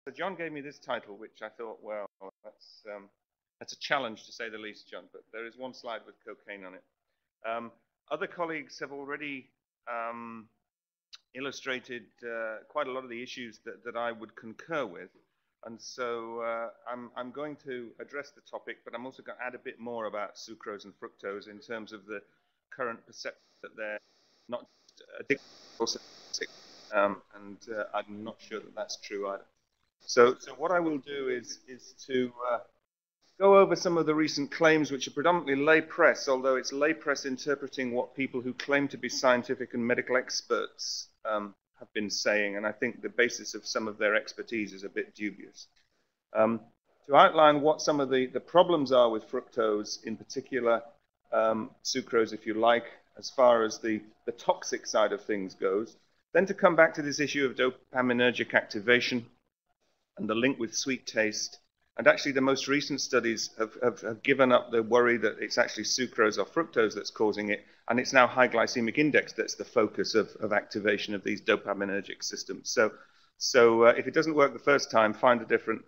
So John gave me this title, which I thought, well, that's a challenge to say the least, John. But there is one slide with cocaine on it. Other colleagues have already illustrated quite a lot of the issues that I would concur with. And so I'm going to address the topic, but I'm also going to add a bit more about sucrose and fructose in terms of the current perception that they're not addictive, also toxic. And I'm not sure that that's true either. So what I will do is to go over some of the recent claims, which are predominantly lay press, although it's lay press interpreting what people who claim to be scientific and medical experts have been saying, and I think the basis of some of their expertise is a bit dubious. To outline what some of the problems are with fructose, in particular sucrose, if you like, as far as the toxic side of things goes, then to come back to this issue of dopaminergic activation and the link with sweet taste. And actually, the most recent studies have given up the worry that it's actually sucrose or fructose that's causing it, and it's now high glycemic index that's the focus of activation of these dopaminergic systems. So if it doesn't work the first time, find a different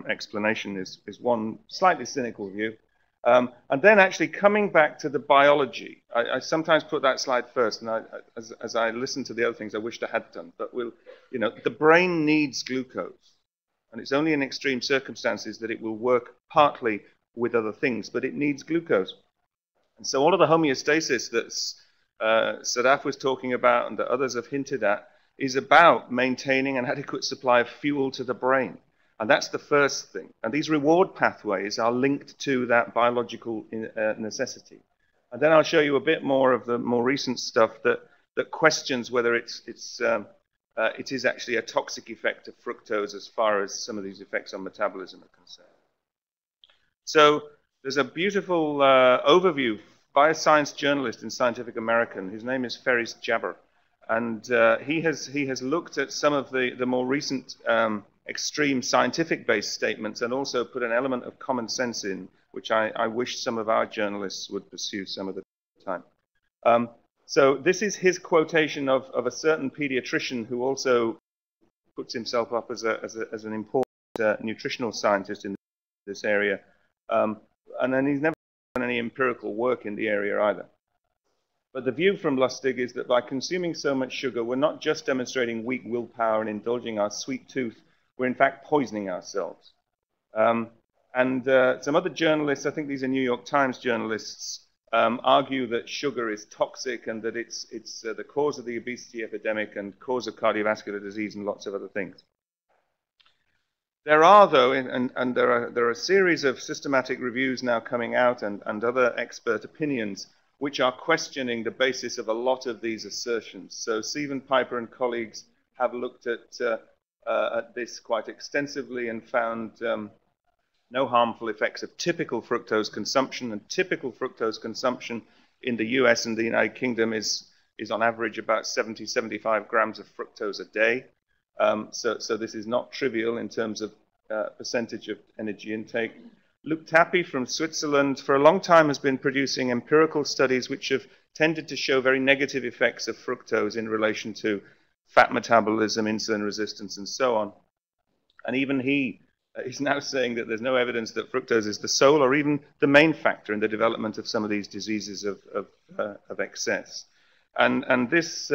explanation is one slightly cynical view. And then actually coming back to the biology, I sometimes put that slide first, and as I listen to the other things, I wished I had done. But the brain needs glucose. And it's only in extreme circumstances that it will work partly with other things, but it needs glucose. And so all of the homeostasis that Sadaf was talking about and that others have hinted at is about maintaining an adequate supply of fuel to the brain. And that's the first thing. And these reward pathways are linked to that biological necessity. And then I'll show you a bit more of the more recent stuff that questions whether it is actually a toxic effect of fructose as far as some of these effects on metabolism are concerned. So there's a beautiful overview by a science journalist in Scientific American. His name is Ferris Jabber. And he has looked at some of the more recent extreme scientific-based statements and also put an element of common sense in, which I wish some of our journalists would pursue some of the time. So this is his quotation of a certain pediatrician who also puts himself up as an important nutritional scientist in this area. And then he's never done any empirical work in the area either. But the view from Lustig is that by consuming so much sugar, we're not just demonstrating weak willpower and indulging our sweet tooth, we're in fact poisoning ourselves. Some other journalists, I think these are New York Times journalists, argue that sugar is toxic and that it's the cause of the obesity epidemic and cause of cardiovascular disease and lots of other things. There are, though, and there are a series of systematic reviews now coming out and other expert opinions which are questioning the basis of a lot of these assertions. So Stephen Piper and colleagues have looked at this quite extensively and found no harmful effects of typical fructose consumption. And typical fructose consumption in the US and the United Kingdom is on average about 75 grams of fructose a day. So this is not trivial in terms of percentage of energy intake. Luc Tappy from Switzerland for a long time has been producing empirical studies which have tended to show very negative effects of fructose in relation to fat metabolism, insulin resistance, and so on. And even he is now saying that there's no evidence that fructose is the sole or even the main factor in the development of some of these diseases of excess. And this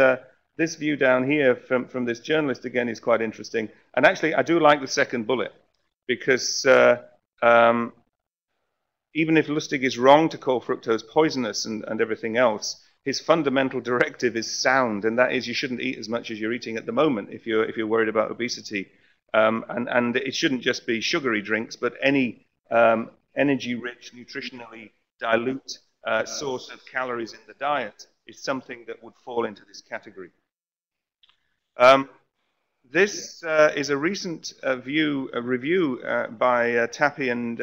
view down here from this journalist, again, is quite interesting. And actually, I do like the second bullet, because even if Lustig is wrong to call fructose poisonous and everything else, his fundamental directive is sound, and that is you shouldn't eat as much as you're eating at the moment if you're worried about obesity. And it shouldn't just be sugary drinks, but any energy-rich, nutritionally dilute source of calories in the diet is something that would fall into this category. This is a recent review by Tappy and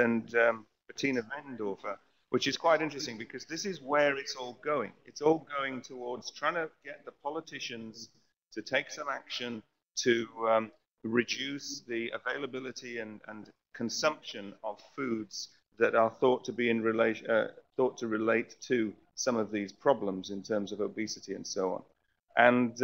Bettina Wendorfer, which is quite interesting because this is where it's all going. It's all going towards trying to get the politicians to take some action to reduce the availability and consumption of foods that are thought to be in relation, thought to relate to some of these problems in terms of obesity and so on. And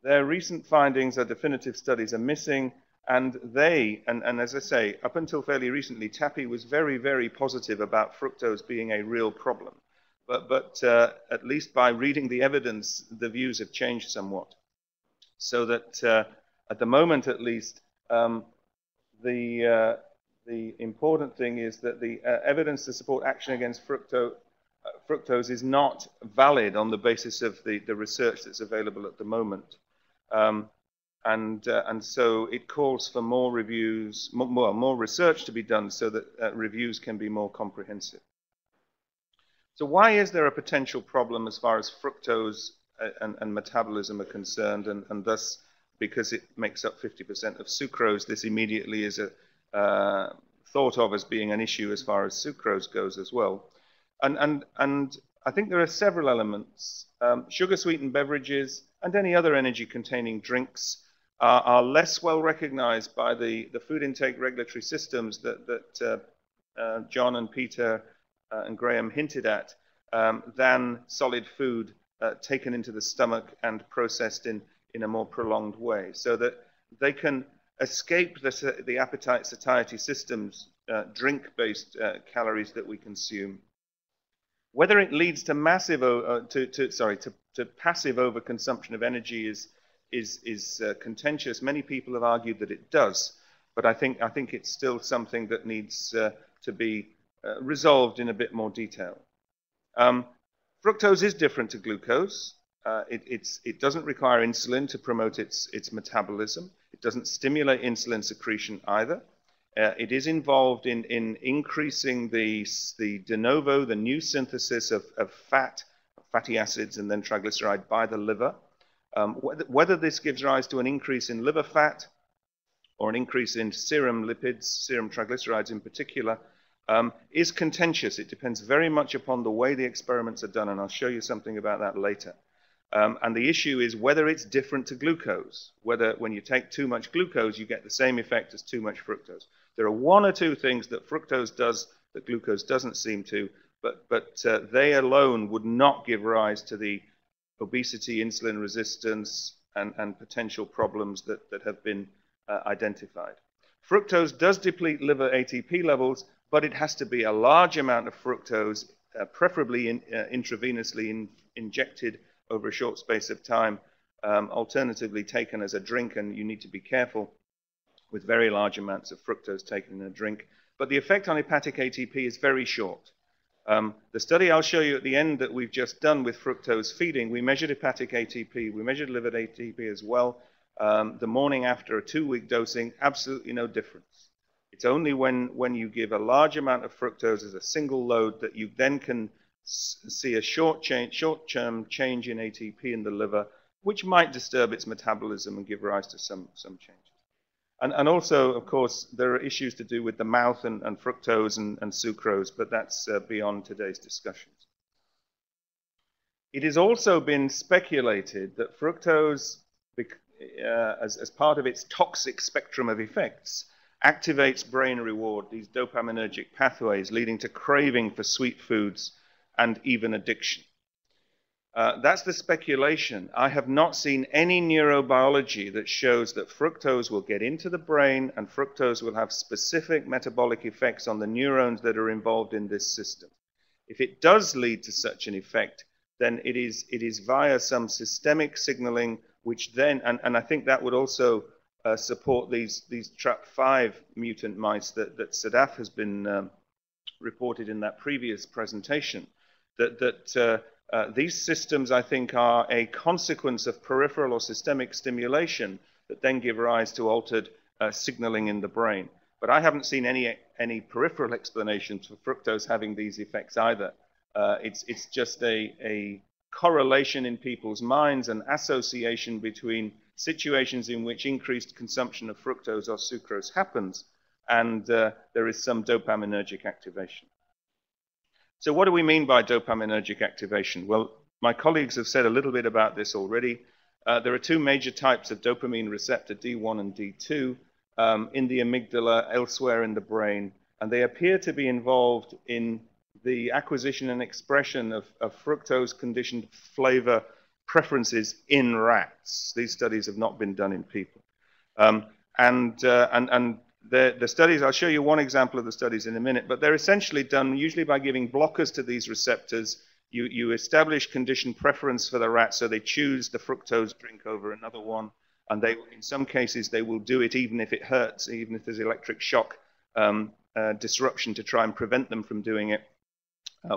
Their recent findings, their definitive studies are missing, and and as I say, up until fairly recently, TAPI was very, very positive about fructose being a real problem. But at least by reading the evidence, the views have changed somewhat. So that at the moment, at least, the important thing is that the evidence to support action against fructose is not valid on the basis of the research that's available at the moment. And so it calls for more reviews, more research to be done so that reviews can be more comprehensive. So why is there a potential problem as far as fructose and metabolism are concerned, and thus, because it makes up 50% of sucrose, this immediately is thought of as being an issue as far as sucrose goes as well. And I think there are several elements. Sugar-sweetened beverages and any other energy-containing drinks are less well recognized by the food intake regulatory systems that John and Peter and Graham hinted at, than solid food taken into the stomach and processed in a more prolonged way, so that they can escape the appetite satiety systems, drink-based calories that we consume. Whether it leads to massive to passive overconsumption of energy is contentious. Many people have argued that it does, but I think it's still something that needs to be resolved in a bit more detail. Fructose is different to glucose. It doesn't require insulin to promote its metabolism. It doesn't stimulate insulin secretion either. It is involved in increasing the de novo, the new synthesis of fatty acids and then triglyceride by the liver. Whether this gives rise to an increase in liver fat or an increase in serum lipids, serum triglycerides in particular, is contentious. It depends very much upon the way the experiments are done, and I'll show you something about that later. And the issue is whether it's different to glucose, whether when you take too much glucose, you get the same effect as too much fructose. There are one or two things that fructose does that glucose doesn't seem to, but they alone would not give rise to the obesity, insulin resistance, and potential problems that have been identified. Fructose does deplete liver ATP levels, but it has to be a large amount of fructose, preferably intravenously injected over a short space of time, alternatively taken as a drink, and you need to be careful with very large amounts of fructose taken in a drink. But the effect on hepatic ATP is very short. The study I'll show you at the end that we've just done with fructose feeding, we measured hepatic ATP, we measured liver ATP as well. The morning after a 2-week dosing, absolutely no difference. It's only when you give a large amount of fructose as a single load that you then can see a short-term change in ATP in the liver, which might disturb its metabolism and give rise to some changes. And also, of course, there are issues to do with the mouth and fructose and sucrose, but that's beyond today's discussions. It has also been speculated that fructose, as part of its toxic spectrum of effects, activates brain reward, these dopaminergic pathways, leading to craving for sweet foods and even addiction. That's the speculation. I have not seen any neurobiology that shows that fructose will get into the brain and fructose will have specific metabolic effects on the neurons that are involved in this system. If it does lead to such an effect, then it is via some systemic signaling, which then, and I think that would also support these TRAP5 mutant mice that Sadaf has been reported in that previous presentation, that these systems, I think, are a consequence of peripheral or systemic stimulation that then give rise to altered signaling in the brain. But I haven't seen any peripheral explanations for fructose having these effects either. It's just a correlation in people's minds, an association between situations in which increased consumption of fructose or sucrose happens, and there is some dopaminergic activation. So what do we mean by dopaminergic activation? Well, my colleagues have said a little bit about this already. There are two major types of dopamine receptor, D1 and D2, in the amygdala, elsewhere in the brain, and they appear to be involved in the acquisition and expression of fructose-conditioned flavor preferences in rats. These studies have not been done in people. And the studies, I'll show you one example of the studies in a minute, but they're essentially done usually by giving blockers to these receptors. You establish conditioned preference for the rat, so they choose the fructose drink over another one, and they, in some cases, they will do it even if it hurts, even if there's electric shock disruption, to try and prevent them from doing it.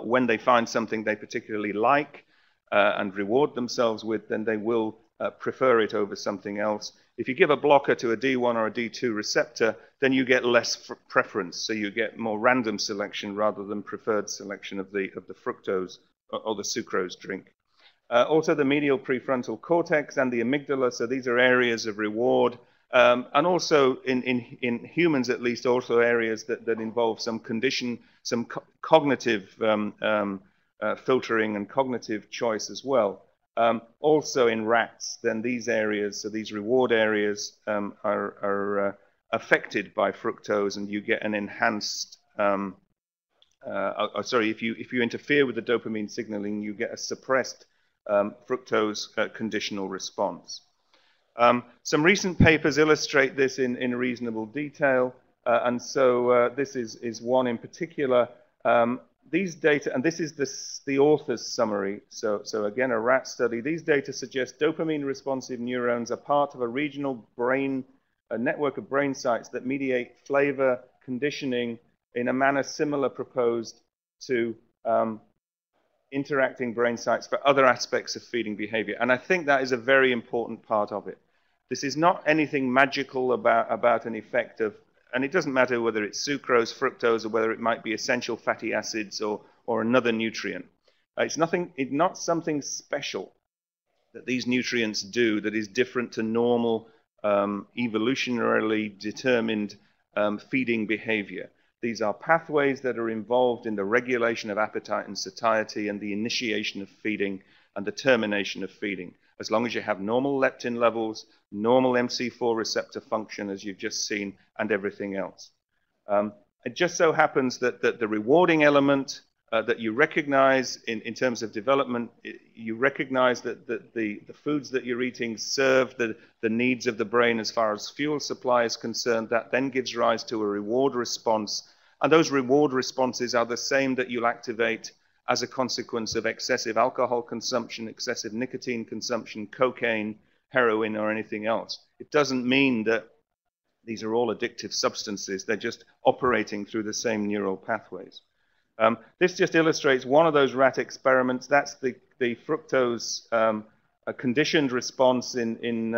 When they find something they particularly like and reward themselves with, then they will prefer it over something else. If you give a blocker to a D1 or a D2 receptor, then you get less preference, so you get more random selection rather than preferred selection of the fructose or the sucrose drink. Also the medial prefrontal cortex and the amygdala, so these are areas of reward, and also in humans at least, also areas that involve some cognitive filtering and cognitive choice as well. Also in rats, then these areas, so these reward areas are affected by fructose, and you get an enhanced, if you interfere with the dopamine signaling, you get a suppressed fructose conditional response. Some recent papers illustrate this in reasonable detail, and so this is one in particular. These data, and this is the author's summary, so again a rat study, these data suggest dopamine responsive neurons are part of a regional brain, a network of brain sites that mediate flavor conditioning in a manner similar proposed to interacting brain sites for other aspects of feeding behavior. And I think that is a very important part of it. This is not anything magical about an effect of, and it doesn't matter whether it's sucrose, fructose, or whether it might be essential fatty acids or another nutrient. It's not something special that these nutrients do that is different to normal evolutionarily determined feeding behavior. These are pathways that are involved in the regulation of appetite and satiety and the initiation of feeding and the termination of feeding. As long as you have normal leptin levels, normal MC4 receptor function, as you've just seen, and everything else. It just so happens that the rewarding element that you recognize in terms of development, you recognize that the foods that you're eating serve the needs of the brain as far as fuel supply is concerned. That then gives rise to a reward response. And those reward responses are the same that you'll activate as a consequence of excessive alcohol consumption, excessive nicotine consumption, cocaine, heroin, or anything else. It doesn't mean that these are all addictive substances. They're just operating through the same neural pathways. This just illustrates one of those rat experiments. That's the fructose a conditioned response in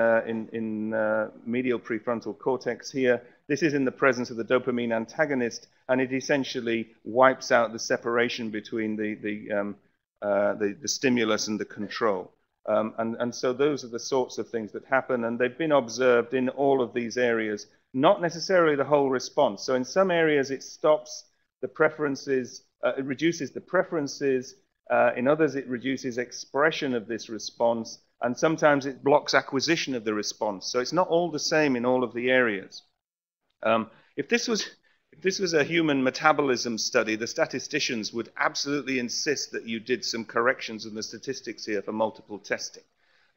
medial prefrontal cortex here. This is in the presence of the dopamine antagonist, and it essentially wipes out the separation between the stimulus and the control. And so those are the sorts of things that happen, and they've been observed in all of these areas, not necessarily the whole response. So in some areas it stops the preferences, it reduces the preferences, in others it reduces expression of this response, and sometimes it blocks acquisition of the response. So it's not all the same in all of the areas. If this was a human metabolism study, the statisticians would absolutely insist that you did some corrections in the statistics here for multiple testing.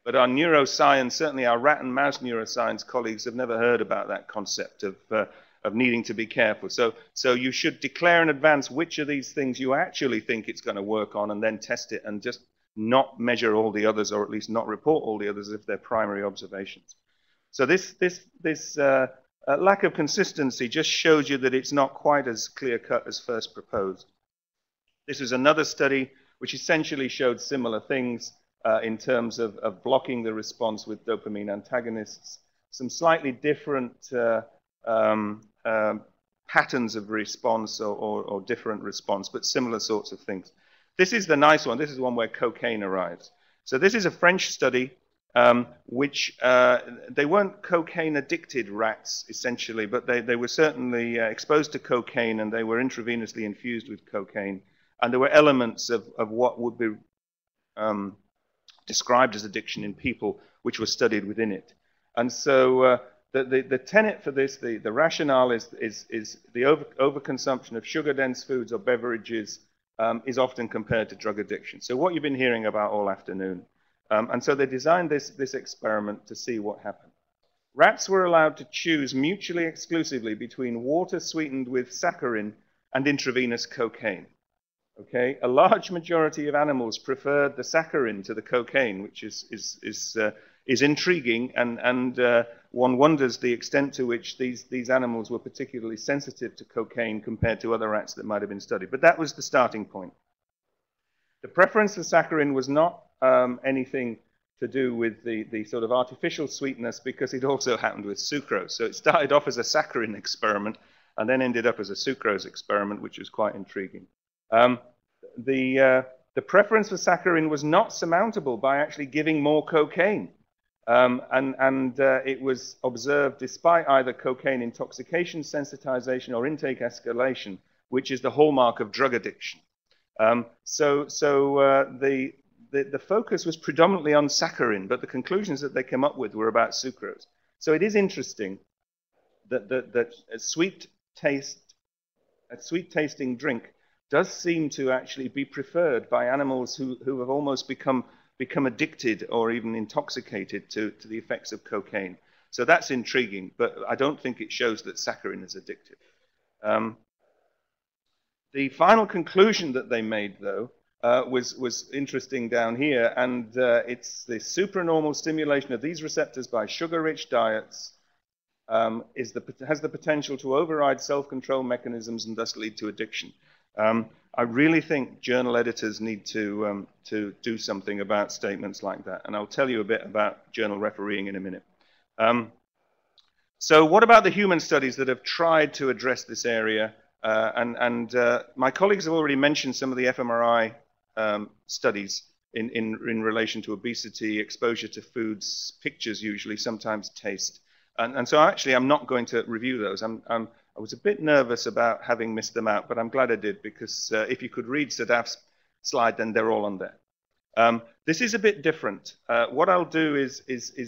But our neuroscience, certainly our rat and mouse neuroscience colleagues, have never heard about that concept of needing to be careful. So you should declare in advance which of these things you actually think it's going to work on, and then test it, and just not measure all the others, or at least not report all the others if they're primary observations. So this lack of consistency just shows you that it's not quite as clear-cut as first proposed. This is another study which essentially showed similar things in terms of blocking the response with dopamine antagonists. Some slightly different patterns of response or different response, but similar sorts of things. This is the nice one. This is one where cocaine arrives. So this is a French study which they weren't cocaine-addicted rats, essentially, but they were certainly exposed to cocaine, and they were intravenously infused with cocaine. And there were elements of what would be described as addiction in people, which were studied within it. And so the tenet for this, the rationale is the overconsumption of sugar-dense foods or beverages is often compared to drug addiction. So what you've been hearing about all afternoon. And so they designed this experiment to see what happened. Rats were allowed to choose mutually exclusively between water sweetened with saccharin and intravenous cocaine. Okay, a large majority of animals preferred the saccharin to the cocaine, which is intriguing, and one wonders the extent to which these animals were particularly sensitive to cocaine compared to other rats that might have been studied. But that was the starting point. The preference for saccharin was not anything to do with the sort of artificial sweetness, because it also happened with sucrose. So it started off as a saccharin experiment and then ended up as a sucrose experiment, which was quite intriguing. The preference for saccharin was not surmountable by actually giving more cocaine. It was observed despite either cocaine intoxication, sensitization, or intake escalation, which is the hallmark of drug addiction. The focus was predominantly on saccharin, but the conclusions that they came up with were about sucrose. So it is interesting that a sweet tasting drink does seem to actually be preferred by animals who have almost become addicted or even intoxicated to the effects of cocaine. So that's intriguing, but I don't think it shows that saccharin is addictive. The final conclusion that they made, though, was interesting down here, and it's the supranormal stimulation of these receptors by sugar-rich diets has the potential to override self-control mechanisms and thus lead to addiction. I really think journal editors need to do something about statements like that, and I'll tell you a bit about journal refereeing in a minute. So what about the human studies that have tried to address this area? My colleagues have already mentioned some of the fMRI studies in relation to obesity, exposure to foods, pictures usually, sometimes taste. And so actually I'm not going to review those. I was a bit nervous about having missed them out, but I'm glad I did, because if you could read Sadaf's slide, then they're all on there. This is a bit different. What I'll do is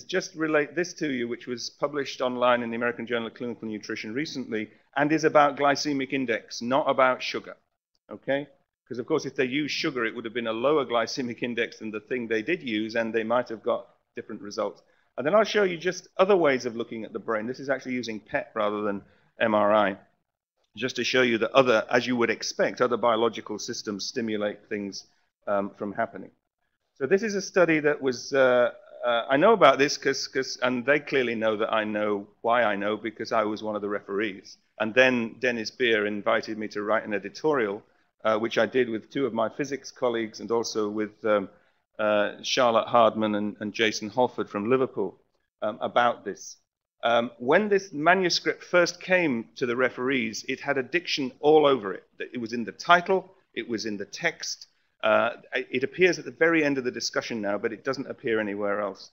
just relate this to you, which was published online in the American Journal of Clinical Nutrition recently, and is about glycemic index, not about sugar. Okay? Because of course, if they used sugar, it would have been a lower glycemic index than the thing they did use, and they might have got different results. And then I'll show you just other ways of looking at the brain. This is actually using PET rather than MRI, just to show you that other, as you would expect, other biological systems stimulate things from happening. So this is a study that was, I know about this and they clearly know that I know why I know, because I was one of the referees. And then Dennis Beer invited me to write an editorial, which I did with two of my physics colleagues and also with Charlotte Hardman and Jason Holford from Liverpool about this. When this manuscript first came to the referees, it had addiction all over it. It was in the title, it was in the text. It appears at the very end of the discussion now, but it doesn't appear anywhere else,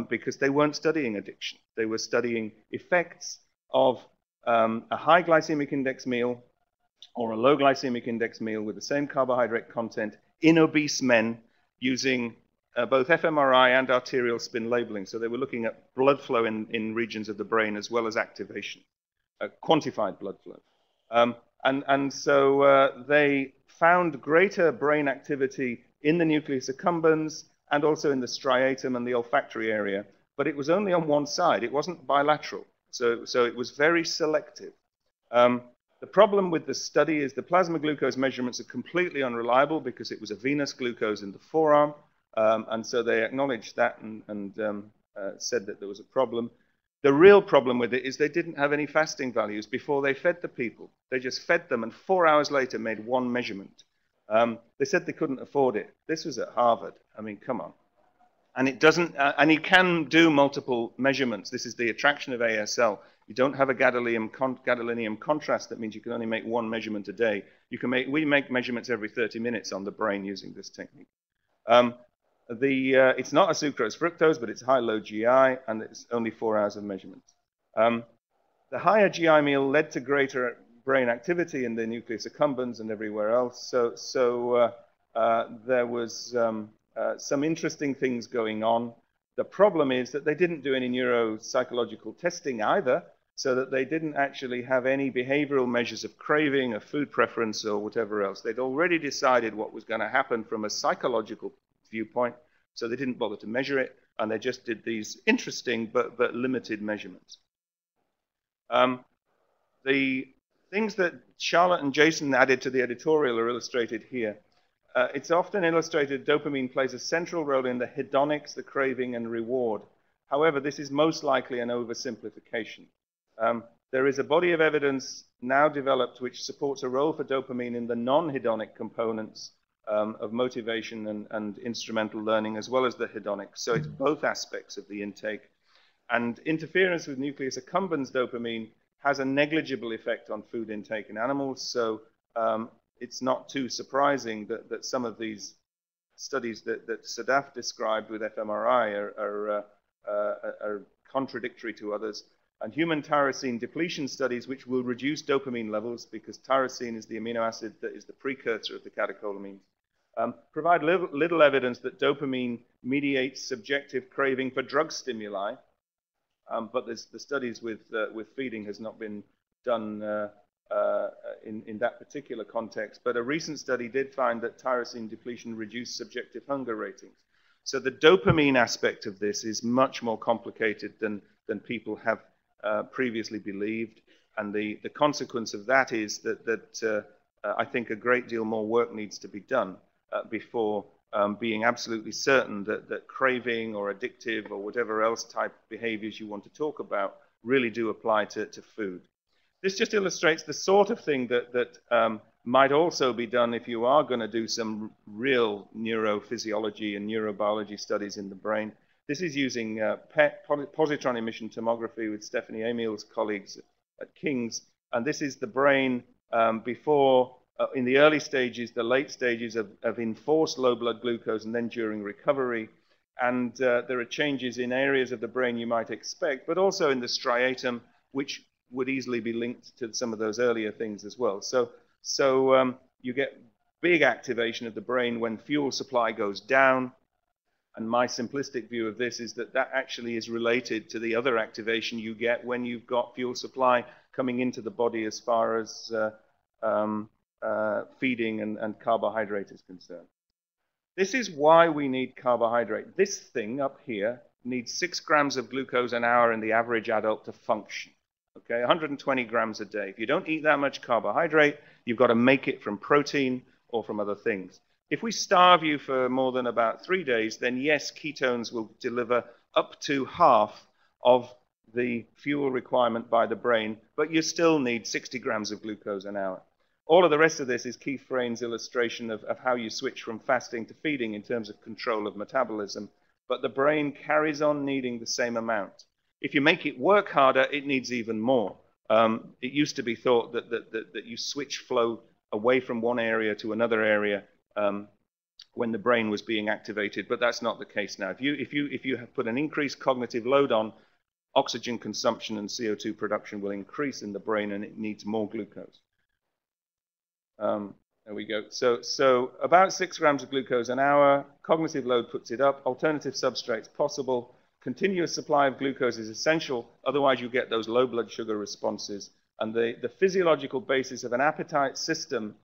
because they weren't studying addiction. They were studying effects of a high glycemic index meal or a low glycemic index meal with the same carbohydrate content in obese men using both fMRI and arterial spin labeling. So they were looking at blood flow in regions of the brain as well as activation, quantified blood flow. So they found greater brain activity in the nucleus accumbens and also in the striatum and the olfactory area, but it was only on one side. It wasn't bilateral, so it was very selective. The problem with the study is the plasma glucose measurements are completely unreliable because it was a venous glucose in the forearm, and so they acknowledged that and said that there was a problem. The real problem with it is they didn't have any fasting values before they fed the people. They just fed them and 4 hours later made one measurement. They said they couldn't afford it. This was at Harvard. I mean, come on. And it doesn't, and you can do multiple measurements. This is the attraction of ASL. You don't have a gadolinium contrast. That means you can only make one measurement a day. We make measurements every 30 minutes on the brain using this technique. It's not a sucrose fructose, but it's high-low GI, and it's only 4 hours of measurement. The higher GI meal led to greater brain activity in the nucleus accumbens and everywhere else. So there was some interesting things going on. The problem is that they didn't do any neuropsychological testing either, so that they didn't actually have any behavioral measures of craving, of food preference, or whatever else. They'd already decided what was going to happen from a psychological viewpoint. So they didn't bother to measure it, and they just did these interesting but limited measurements. The things that Charlotte and Jason added to the editorial are illustrated here. It's often illustrated dopamine plays a central role in the hedonics, the craving, and reward. However, this is most likely an oversimplification. There is a body of evidence now developed which supports a role for dopamine in the non-hedonic components of motivation and instrumental learning, as well as the hedonic. So it's both aspects of the intake. And interference with nucleus accumbens dopamine has a negligible effect on food intake in animals. So it's not too surprising that some of these studies that Sadaf described with fMRI are contradictory to others. And human tyrosine depletion studies, which will reduce dopamine levels because tyrosine is the amino acid that is the precursor of the catecholamines, provide little evidence that dopamine mediates subjective craving for drug stimuli. But the studies with feeding has not been done in that particular context. But a recent study did find that tyrosine depletion reduced subjective hunger ratings. So the dopamine aspect of this is much more complicated than people have previously believed. And the consequence of that is that I think a great deal more work needs to be done before being absolutely certain that craving or addictive or whatever else type behaviors you want to talk about really do apply to food. This just illustrates the sort of thing that might also be done if you are going to do some real neurophysiology and neurobiology studies in the brain. This is using PET, positron emission tomography, with Stephanie Emil's colleagues at King's. And this is the brain before, in the early stages, the late stages of enforced low blood glucose, and then during recovery. And there are changes in areas of the brain you might expect, but also in the striatum, which would easily be linked to some of those earlier things as well. So you get big activation of the brain when fuel supply goes down. And my simplistic view of this is that actually is related to the other activation you get when you've got fuel supply coming into the body as far as feeding and carbohydrate is concerned. This is why we need carbohydrate. This thing up here needs 6 grams of glucose an hour in the average adult to function. Okay, 120 grams a day. If you don't eat that much carbohydrate, you've got to make it from protein or from other things. If we starve you for more than about 3 days, then yes, ketones will deliver up to half of the fuel requirement by the brain, but you still need 60 grams of glucose an hour. All of the rest of this is Keith Frayne's illustration of how you switch from fasting to feeding in terms of control of metabolism, but the brain carries on needing the same amount. If you make it work harder, it needs even more. It used to be thought that you switch flow away from one area to another area when the brain was being activated, but that's not the case now. If you have put an increased cognitive load on, oxygen consumption and CO2 production will increase in the brain, and it needs more glucose. There we go. So about 6 grams of glucose an hour. Cognitive load puts it up. Alternative substrates possible. Continuous supply of glucose is essential, otherwise you get those low blood sugar responses. And the physiological basis of an appetite system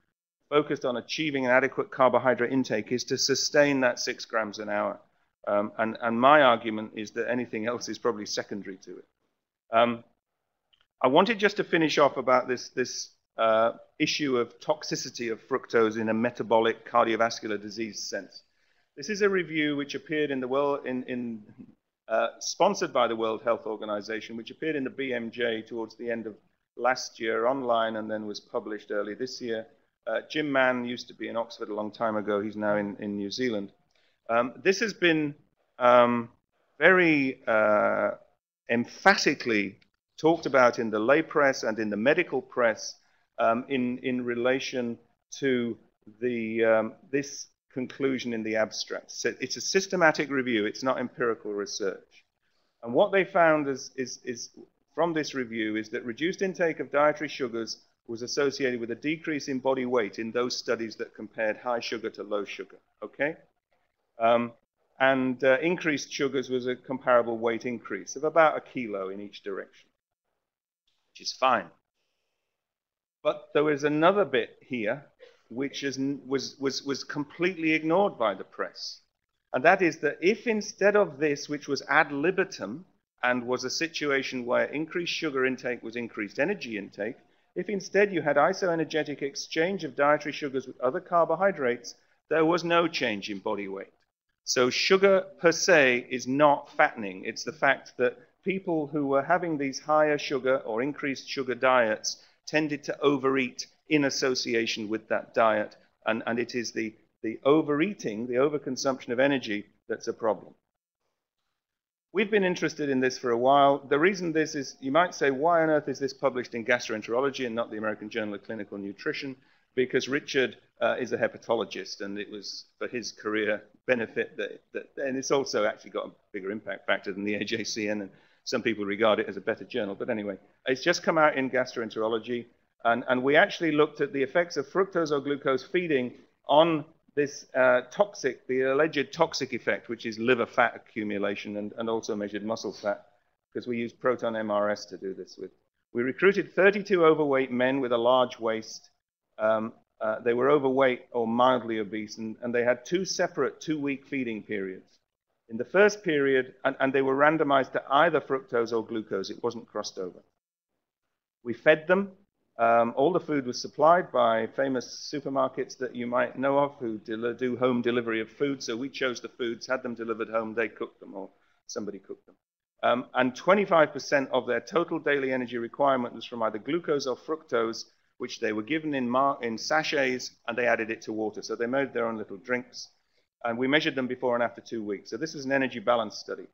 focused on achieving an adequate carbohydrate intake is to sustain that 6 grams an hour. And my argument is that anything else is probably secondary to it. I wanted just to finish off about this issue of toxicity of fructose in a metabolic cardiovascular disease sense. This is a review which appeared in the sponsored by the World Health Organization, which appeared in the BMJ towards the end of last year online and then was published early this year. Jim Mann used to be in Oxford a long time ago. He's now in New Zealand. This has been very emphatically talked about in the lay press and in the medical press in relation to this conclusion in the abstract. So it's a systematic review. It's not empirical research. And what they found is from this review is that reduced intake of dietary sugars was associated with a decrease in body weight in those studies that compared high sugar to low sugar. Okay? And increased sugars was a comparable weight increase of about 1 kilo in each direction, which is fine. But there was another bit here which was completely ignored by the press. And that is that if instead of this, which was ad libitum, and was a situation where increased sugar intake was increased energy intake, if instead you had isoenergetic exchange of dietary sugars with other carbohydrates, there was no change in body weight. So sugar per se is not fattening. It's the fact that people who were having these higher sugar or increased sugar diets tended to overeat in association with that diet. And it is the overeating, the overconsumption of energy that's a problem. We've been interested in this for a while. The reason this is, you might say, why on earth is this published in Gastroenterology and not the American Journal of Clinical Nutrition? Because Richard is a hepatologist, and it was for his career benefit and it's also actually got a bigger impact factor than the AJCN, and some people regard it as a better journal. But anyway, it's just come out in Gastroenterology, and we actually looked at the effects of fructose or glucose feeding on this the alleged toxic effect, which is liver fat accumulation, and also measured muscle fat, because we used proton MRS to do this with. We recruited 32 overweight men with a large waist. They were overweight or mildly obese, and they had two separate 2-week feeding periods. In the first period, and they were randomized to either fructose or glucose. It wasn't crossed over. We fed them. All the food was supplied by famous supermarkets that you might know of who do home delivery of food. So we chose the foods, had them delivered home, they cooked them, or somebody cooked them. And 25% of their total daily energy requirement was from either glucose or fructose, which they were given in sachets, and they added it to water. So they made their own little drinks. And we measured them before and after 2 weeks. So this was an energy balance study.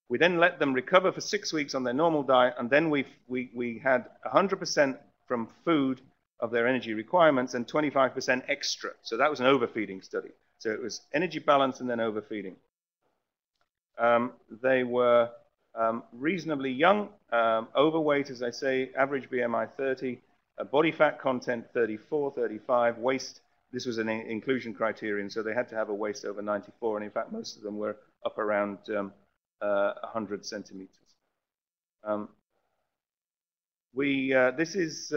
We then let them recover for 6 weeks on their normal diet, and then we had 100% from food of their energy requirements and 25% extra. So that was an overfeeding study. So it was energy balance and then overfeeding. They were reasonably young, overweight, as I say, average BMI 30, body fat content 34, 35, waist, this was an inclusion criterion, so they had to have a waist over 94, and in fact most of them were up around 100 centimeters. This is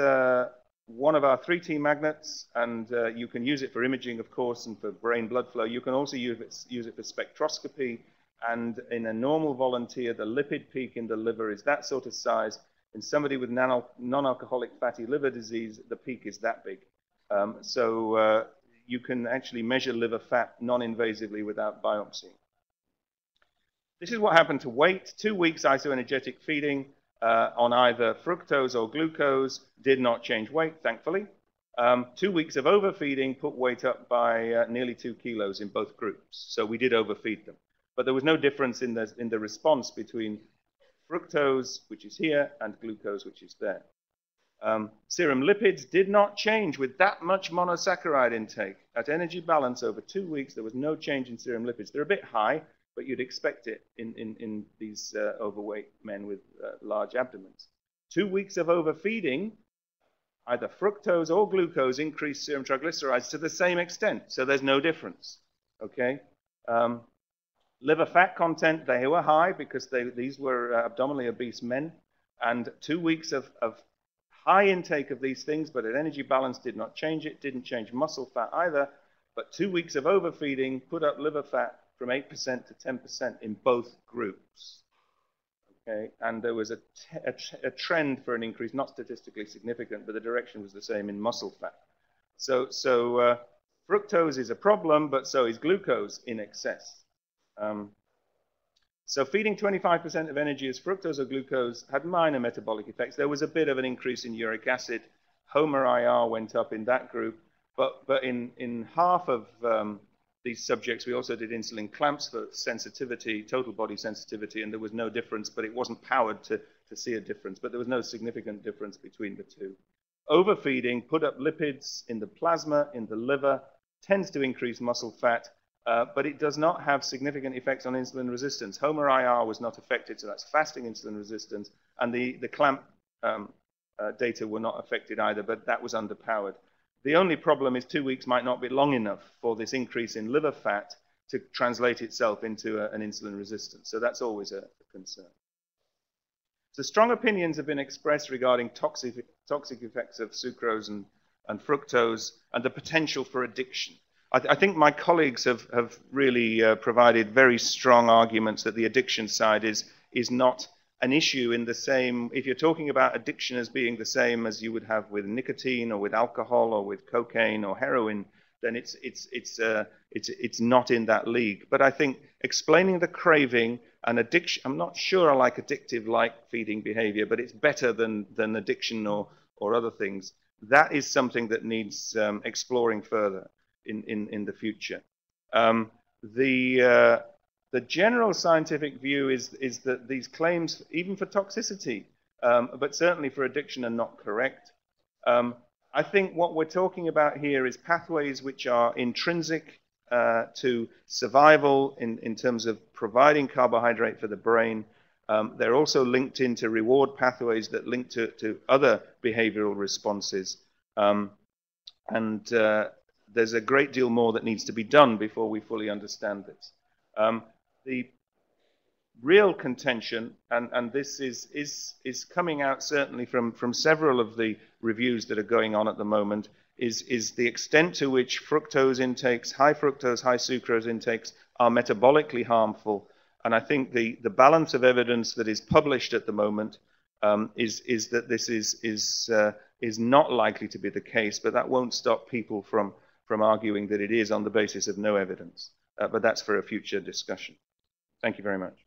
one of our 3T magnets, and you can use it for imaging, of course, and for brain blood flow. You can also use it for spectroscopy, and in a normal volunteer, the lipid peak in the liver is that sort of size. In somebody with non-alcoholic fatty liver disease, the peak is that big. So you can actually measure liver fat non-invasively without biopsy. This is what happened to weight. 2 weeks isoenergetic feeding on either fructose or glucose did not change weight, thankfully. 2 weeks of overfeeding put weight up by nearly 2 kilos in both groups. So we did overfeed them. But there was no difference in the response between fructose, which is here, and glucose, which is there. Serum lipids did not change with that much monosaccharide intake. At energy balance over 2 weeks, there was no change in serum lipids. They're a bit high, but you'd expect it in these overweight men with large abdomens. 2 weeks of overfeeding, either fructose or glucose increased serum triglycerides to the same extent, so there's no difference, okay? Liver fat content, they were high because these were abdominally obese men, and 2 weeks of high intake of these things, but at energy balance did not change it, didn't change muscle fat either, but 2 weeks of overfeeding put up liver fat from 8% to 10% in both groups. Okay, and there was a trend for an increase, not statistically significant, but the direction was the same in muscle fat. So fructose is a problem, but so is glucose in excess. So feeding 25% of energy as fructose or glucose had minor metabolic effects. There was a bit of an increase in uric acid. Homer IR went up in that group, but in half of these subjects, we also did insulin clamps for sensitivity, total body sensitivity, and there was no difference, but it wasn't powered to see a difference, but there was no significant difference between the two. Overfeeding put up lipids in the plasma, in the liver, tends to increase muscle fat, but it does not have significant effects on insulin resistance. Homer IR was not affected, so that's fasting insulin resistance, and the clamp data were not affected either, but that was underpowered. The only problem is 2 weeks might not be long enough for this increase in liver fat to translate itself into an insulin resistance, so that's always a concern. So strong opinions have been expressed regarding toxic effects of sucrose and fructose and the potential for addiction. I think my colleagues have really provided very strong arguments that the addiction side is not an issue in the same, if you're talking about addiction as being the same as you would have with nicotine or with alcohol or with cocaine or heroin, then it's not in that league. But I think explaining the craving and addiction, I'm not sure I like addictive like feeding behavior, but it's better than addiction or other things. That is something that needs exploring further in the future. The general scientific view is that these claims, even for toxicity, but certainly for addiction, are not correct. I think what we're talking about here is pathways which are intrinsic to survival in terms of providing carbohydrate for the brain. They're also linked into reward pathways that link to other behavioral responses. There's a great deal more that needs to be done before we fully understand this. The real contention, and this is coming out certainly from several of the reviews that are going on at the moment, is the extent to which fructose intakes, high fructose, high sucrose intakes, are metabolically harmful. And I think the balance of evidence that is published at the moment is that this is not likely to be the case, but that won't stop people from arguing that it is on the basis of no evidence. But that's for a future discussion. Thank you very much.